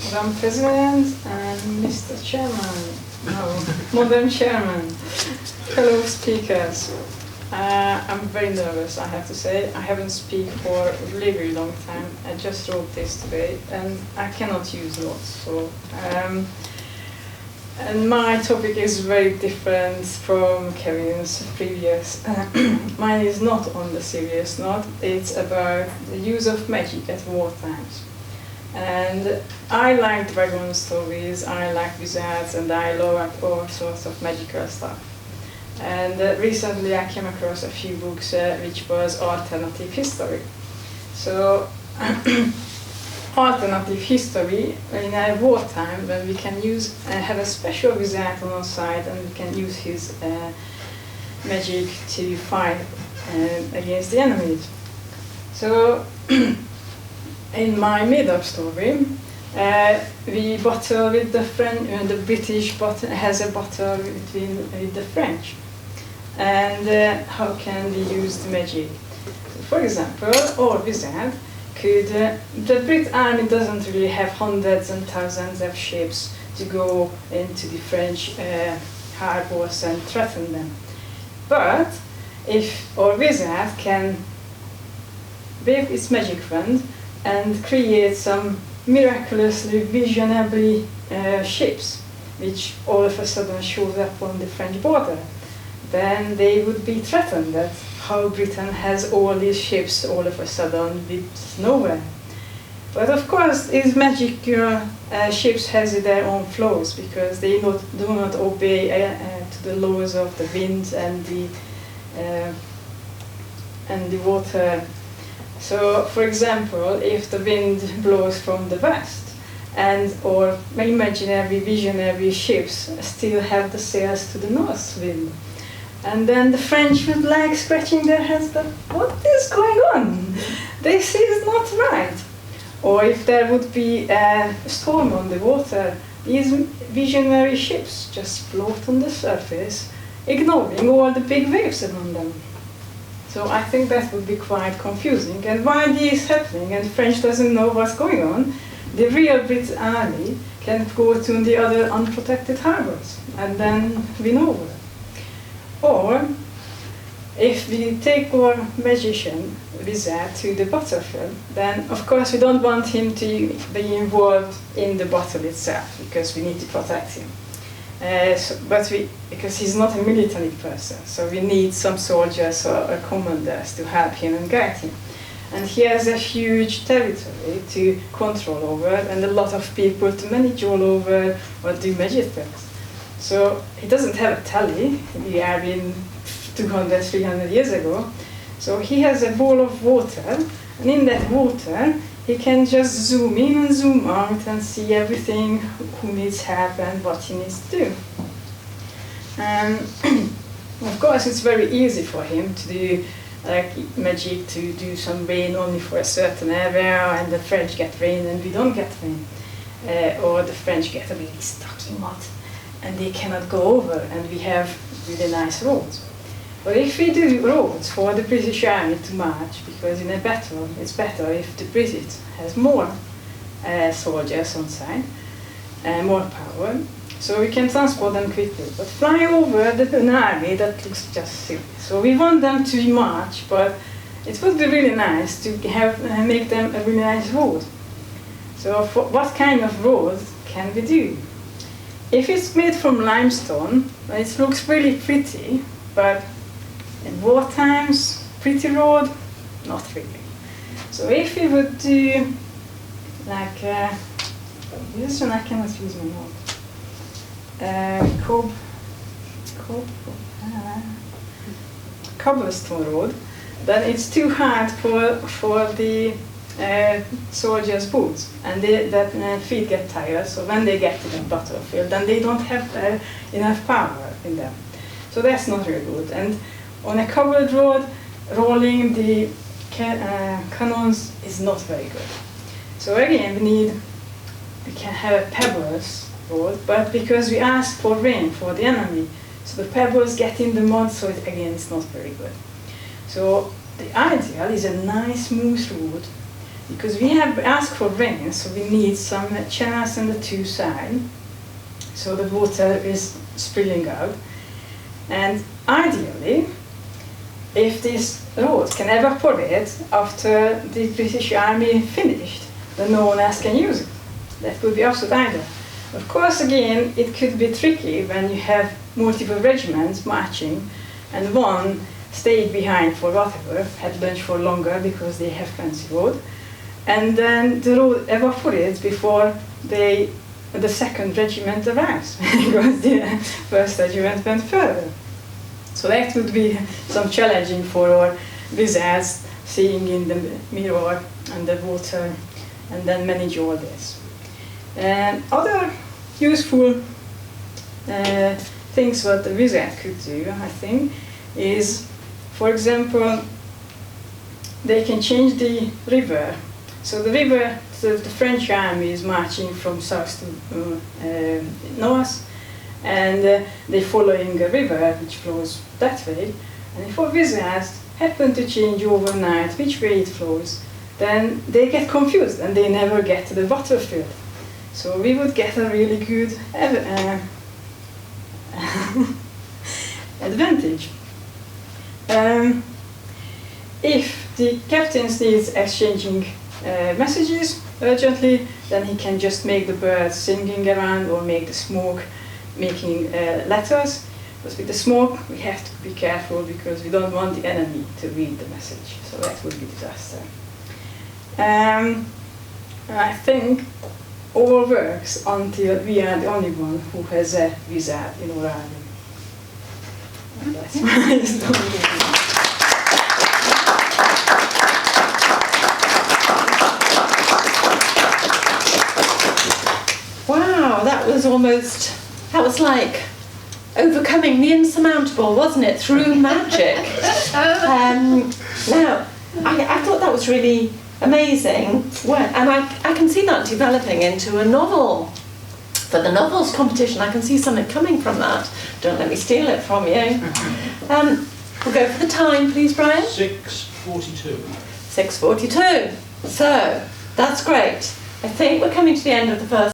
Madam President and Mr. Chairman, no, Madam Chairman, fellow speakers. I'm very nervous, I have to say. I haven't speak for a really, really long time. I just wrote this today and I cannot use notes. So, and my topic is very different from Kevin's previous. Mine is not on the serious note. It's about the use of magic at war times. And I like dragon stories, I like wizards, and I love all sorts of magical stuff. And recently I came across a few books which was alternative history. So alternative history in a wartime when we can use have a special wizard on our side and we can use his magic to fight against the enemies. So in my made-up story, we battle with the French. The British has a battle with the French, and how can we use the magic? So for example, our wizard could. The British army doesn't really have hundreds and thousands of ships to go into the French harbors and threaten them. But if our wizard can wave its magic wand and create some miraculously visionary ships, which all of a sudden shows up on the French border, then they would be threatened that how Britain has all these ships all of a sudden with nowhere. But of course, these magical ships has their own flaws because they do not obey to the laws of the wind and the water. So, for example, if the wind blows from the west, and or imaginary visionary ships still have the sails to the north wind, and then the French would like scratching their heads that what is going on? This is not right. Or if there would be a storm on the water, these visionary ships just float on the surface, ignoring all the big waves around them. So I think that would be quite confusing. And while this is happening and French doesn't know what's going on, the real British army can go to the other unprotected harbors and then win over. Or if we take our magician wizard to the battlefield, then of course we don't want him to be involved in the battle itself because we need to protect him. Because he's not a military person, so we need some soldiers or commanders to help him and guide him. And he has a huge territory to control over and a lot of people to manage all over or do magic tricks. So he doesn't have a tally, we are in 200, 300 years ago. So he has a bowl of water, and in that water he can just zoom in and zoom out and see everything, who needs help and what he needs to do. And of course it's very easy for him to do like magic to do some rain only for a certain area, and the French get rain and we don't get rain. Or the French get really stuck in mud and they cannot go over, and we have really nice roads. But if we do roads for the British army to march, because in a battle it's better if the British has more soldiers on side, more power, so we can transport them quickly. But fly over an army, that looks just silly. So we want them to march, but it would be really nice to have make them a really nice road. So what kind of road can we do? If it's made from limestone, it looks really pretty, but in war times, pretty road, not really. So if we would do like this one, I cannot use my note. Cobblestone road, then it's too hard for the soldiers' boots, and that feet get tired. So when they get to the battlefield, then they don't have enough power in them. So that's not really good. And on a cobbled road, rolling the cannons is not very good. So again, we can have a pebbles road, but because we ask for rain for the enemy, so the pebbles get in the mud, so again, it's not very good. So the ideal is a nice smooth road because we have asked for rain, so we need some channels on the two sides, so the water is spilling out. And ideally, if this road can evaporate after the British Army finished, then no one else can use it. That would be absolute ideal. Of course, again, it could be tricky when you have multiple regiments marching and one stayed behind for whatever, had lunch for longer because they have fancy road, and then the road evaporates before the second regiment arrives because the first regiment went further. So that would be some challenging for our wizards, seeing in the mirror and the water, and then manage all this. Other useful things what the wizard could do, I think, is, for example, they can change the river. So the river, the French army is marching from south to north, and they're following a river which flows that way. And if our wizards happen to change overnight which way it flows, then they get confused and they never get to the battlefield. So we would get a really good advantage. If the captain needs exchanging messages urgently, then he can just make the birds singing around or make the smoke making letters. But with the smoke, we have to be careful because we don't want the enemy to read the message. So that would be disaster. I think all works until we are the only one who has a wizard in our army. And that's my story. Wow, that was like overcoming the insurmountable, wasn't it, through magic? Now, I thought that was really amazing, and I can see that developing into a novel. For the novels competition, I can see something coming from that. Don't let me steal it from you. We'll go for the time, please, Brian. 6:42. 6:42. So, that's great. I think we're coming to the end of the first